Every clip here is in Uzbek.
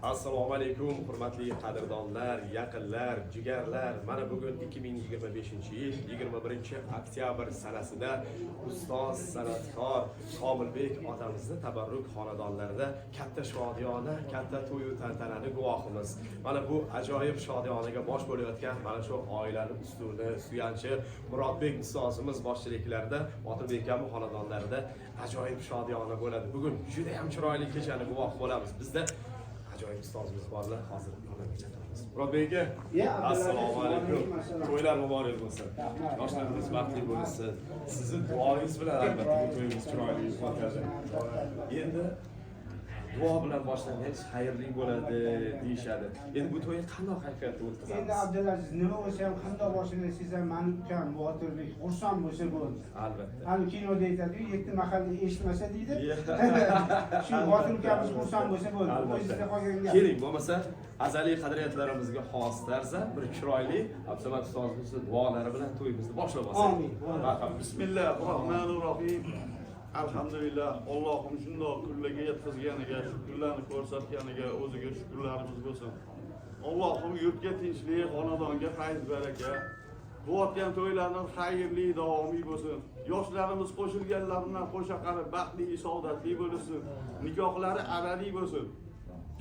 Assalomu alaykum, hurmatli qadrdonlar, yaqinlar, jigarlar. Mana bugun 2025-yil 21-oktyabr sanasida ustoz san'atkor Komilbek otamizni tabarruk xonadonlarida katta shodiyona, katta to'y tantanani guvohimiz. Mana bu ajoyib shodiyonaga bosh bo'layotgan mana shu oilaning ustuni, suyanchi Murodbek ustozimiz boshchiliklarida Otabek aka xonadonlarida ajoyib shodiyona bo'ladi. Bugun juda ham chiroyli kechani guvoh bo'lamiz. Bizda ajoyib ustozimiz borlar, hozir ko'ramiz. Murodbek aka, assalomu alaykum. To'ylar muborak bo'lsin. Yoshlarimiz baxtli bo'lsin. Sizning duoingiz bilan albatta bu to'yimiz chiroyli o'tadi. Endi duo bilan boshlangach xayrli bo'ladi deyshadi. Endi bu to'yni qanday kayfiyatda o'tkazamiz? Endi Abdulaziz nima bo'lsa ham qanday boshlanasiz ham mani ukam Botirbek xursand bo'lsa bo'ldi. Albatta. Hali kinoda aytadi-ku, yetti mahalla eshitmasa deydi. Shu Botir ukamiz xursand bo'lsa bo'ldi. O'zingizda qolgan gap. Keling, bo'lmasa azaliy qadriyatlarimizga xos tarzda bir chiroyli Abdumat ustozimizning duolari bilan to'yimizni boshlab olsak. Amin. Bismillahirrohmanirrohim. Alhamdulillah, Allohim shundoq kunlarga yetkazganiga, shukrlarni ko'rsatganiga o'ziga shukrlarimiz bo'lsin. Allohim yurtga tinchlik, xonadonga fayz baraka, bo'layotgan to'ylarning xayrli, davomiy bo'lsin. Yoshlarimiz qo'shilganlaridan qo'sha qarib baxtli, saodatli bo'lsin. Nikohlari abadiy bo'lsin.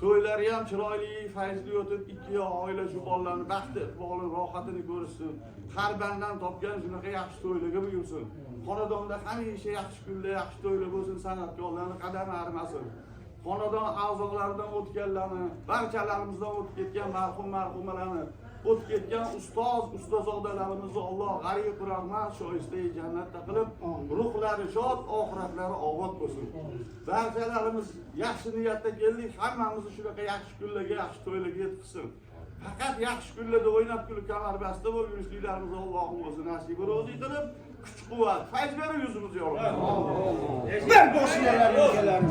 To'ylari ham chiroyli, fayzli o'tib, ikki oila shu bolalarning baxti, iqboli, rohatini ko'rsin. Har bandan topgan shunaqa yaxshi to'ylarga buyursin. Xonadonda hamisha yaxshi kunlar, yaxshi to'ylar bo'lsin, san'atkorlarning qadami arimasin. Xonadon a'zolaridan o'tganlarni, barchalarimizdan o'tib ketgan marhumalarni, o'tib ketgan ustozodalarimizni Alloh g'arib rahmat, shoista jannatda qilib, ruhlari shod, oxiratlari obod bo'lsin. Barchalarimiz yaxshi niyatda keldik, hammamizni shunaqa yaxshi kunlarga, yaxshi to'ylarga yetkazsin. Faqat yaxshi kunlarda o'ynab kulib kamarbasta bo'lib yurishliklarimizni Allohim o'zi nasib rozi qilib, kuch-quvvat, fayz berib yuzimiz yorug'. Bir boshlaylar.